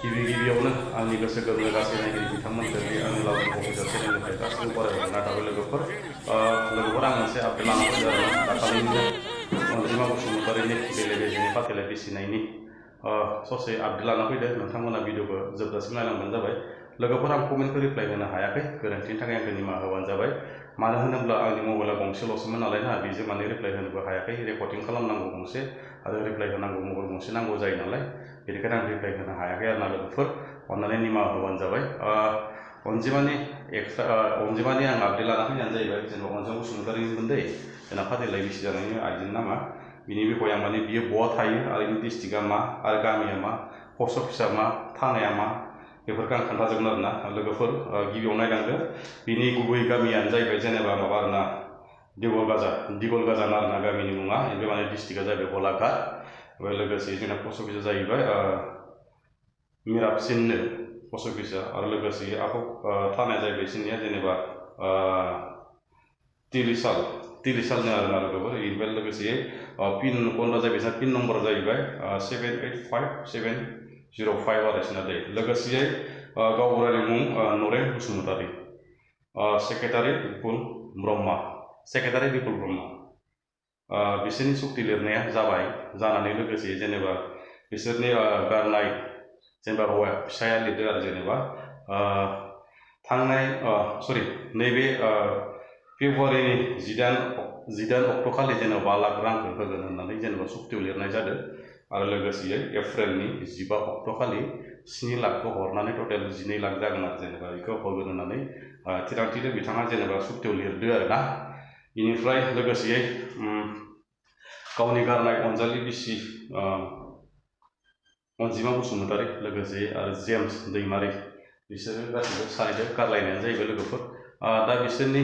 गिबियावनो आंनि गोसो गोरबो गासै नायगिरि बिथांमोनखौ बे आंनि लावदुम अफिसियेल चेनेलनिफ्राय गासैबो बरायहरनाय थाबाय लोगोफोर आं मोनसे आपडेट लाना फैदों आरोना दाखालिनिनो अनजिमा बसुमतारीनि बेले बेजेनि फाथैलाइ बिसिनायनि ससे आपडेट लाना फैदों नोंथांमोना भिडिअखौ जोबजासिम नायलांबानो जाबाय लोगोफोर आं कमेन्टखौ रिप्लाय होनो हायाखै गोरोन्थिनि थाखाय आंखौ निमाहा होबानो जाबाय मानो होनोब्ला आंनि मबाइला गंसेल'सोमोन नालाय ना बेजों माने रिप्लाय होनोबो हायाखै रेकर्डिं खालामनांगौ गंसे आरो रिप्लाय होनांगौ मबाइल गंसे नांगौ जायो नालाय बेनिखायनो आं रिप्लाय होनो हायाखै आरोना लोगोफोर अन्नानै निमाहा होबानो जाबाय अनजिमानि आं आपडेट लाना फैनायानो जाहैबाय जेनेबा अनजिमा बसुमतारीनि मोनदै जोंना फाथैलाइ बिसि जानायनि आइजोनि नामा बिनि बिखय आं माने बियो बहा थायो आरो बिनि डिस्ट्रिक्टआ मा आरो गामिया मा पस्ट अफिसआ मा थानाया मा बेफोरखौ आं खोन्थाजोबगोन आरोना लोगोफोर गिबियाव नायलांदो बिनि गुबै गामियानो जाहैबाय जेनेबा माबा आरोना दिगलगाजा आरोना गामिनि मुङा ओमफ्राय माने डिस्ट्रिक्टआ जाहैबाय गलाघाट ओमफ्राय लोगोसे जोंना पस्ट अफिसआ जाहैबाय मिरापसिननो पस्ट अफिसआ आरो लोगोसे आखौ थानाया जाहैबाय बिसोरनिया जेनेबा तिलिसालनो आरोना लोगोफोर बेनिफ्राय लोगोसे पिन क'डआ जाहैबाय बिसोरना पिन नम्बरा जाहैबाय 785705 आरो बिसोरना दै लोगोसे गावबुरानि मुं नरेन बसुमतारी सेक्रेटारि बिपुल ब्रह्म बिसोरनि सुक्ति लिरनाया जानानै लोगोसे जेनेबा बिसोरनि गारनाय जेनेबा हौवा फिसाया लिरदों आरो जेनेबा नैबे फेब्रुवारिनि 18 अक्ट' खालि जेनेबा 1 लाख रांखौ होगोन होननानै जेनेबा सुक्तियाव लिरनाय जादों आरो लोगोसेयै एप्रिलनि 15 अक्ट' खालि 7 लाखखौ हरनानै टटेल 12 लाख जागोन आरो जेनेबा बेखौ होगोन होननानै थिरांथिदों बिथाङा जेनेबा सुक्तियाव लिरदों आरोना बेनिफ्राय लोगोसेयै गावनि गारनाय अनजालि बिसि अनजिमा बसुमतारी लोगोसे आरो जेम्स दैमारि बिसोरो गासिबो सानैजों गारलायनायानो जाहैबाय लोगोफोर दा बिसोरनि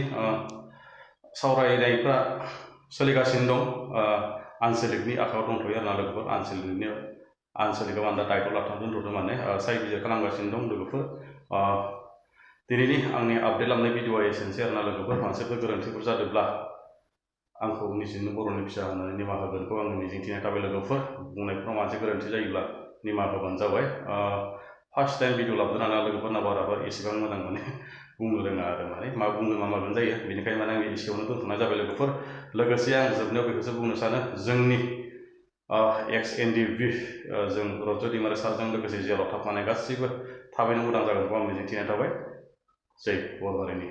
सावरायनायफ्रा सोलिगासिनो दं आनसलिकनि आखायाव दंथ'यो आरोना लोगोफोर आनसलिकआव आं दा दायथ' लाथ'नानै दोनथ'दों माने सायबिजिर खालामगासिनो दं लोगोफोर दिनैनि आंनि आपडेट लाबोनाय भिडिअआ एसेनोसै आरोना लोगोफोर मोनसेफोर गोरोन्थिफोर जादोंब्ला आंखौ निजेनो बर'नि फिसा होननानै निमाहा होगोनखौ आं मिजिंथिनाय थाबाय लोगोफोर बुंनायफ्राव मोनसे गोरोन्थि जायोब्ला निमाहा होबानो जाबाय फार्स्ट टाइम भिडिअ लाबोदों नालाय लोगोफोरना बाराबार एसेबां मोजां माने बुंनो रोङा आरो माने मा बुंगोन मा मागोन जायो बेनिखायनो माने आं एसेयावनो दोनथ'नाय जाबाय लोगोफोर लोगोसे आं जोबनायाव बेखौसो बुंनो सानो जोंनि एक्स एनडिबि जों रन्जय दैमारि सारजों लोगोसे जेलाव थाफानाय गासैबो थाबैनो उदां जागोनखौ आं मिजिंथिनाय थाबाय जै बर' हारिनि